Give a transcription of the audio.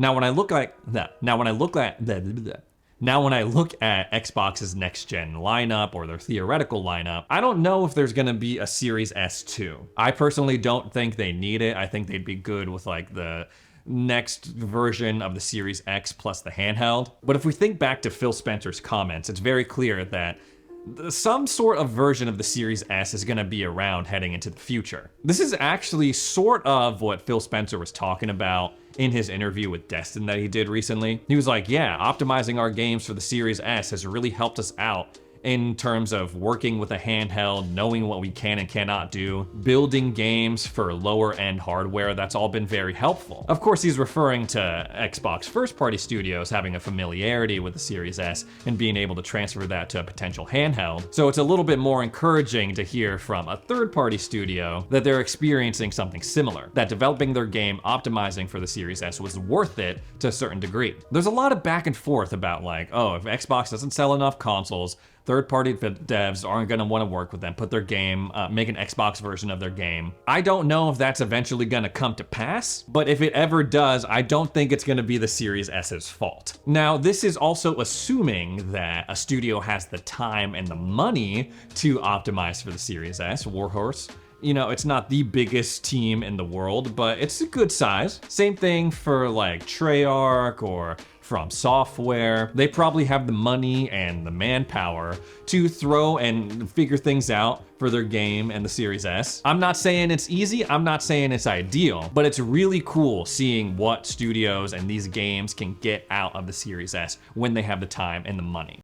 Now when I look at that, now when I look at that, now, when I look at Xbox's next gen lineup or their theoretical lineup, I don't know if there's gonna be a Series S2. I personally don't think they need it. I think they'd be good with like the next version of the Series X plus the handheld. But if we think back to Phil Spencer's comments, it's very clear that some sort of version of the Series S is gonna be around heading into the future. This is actually sort of what Phil Spencer was talking about in his interview with Destin that he did recently. He was like, yeah, optimizing our games for the Series S has really helped us out in terms of working with a handheld, knowing what we can and cannot do, building games for lower end hardware. That's all been very helpful. Of course, he's referring to Xbox first party studios having a familiarity with the Series S and being able to transfer that to a potential handheld. So it's a little bit more encouraging to hear from a third party studio that they're experiencing something similar, that developing their game optimizing for the Series S was worth it to a certain degree. There's a lot of back and forth about like, oh, if Xbox doesn't sell enough consoles, third-party devs aren't gonna wanna work with them, put their game, make an Xbox version of their game. I don't know if that's eventually gonna come to pass, but if it ever does, I don't think it's gonna be the Series S's fault. Now, this is also assuming that a studio has the time and the money to optimize for the Series S. Warhorse, you know, it's not the biggest team in the world, but it's a good size. Same thing for like Treyarch or From Software. They probably have the money and the manpower to throw and figure things out for their game and the Series S. I'm not saying it's easy, I'm not saying it's ideal, but it's really cool seeing what studios and these games can get out of the Series S when they have the time and the money.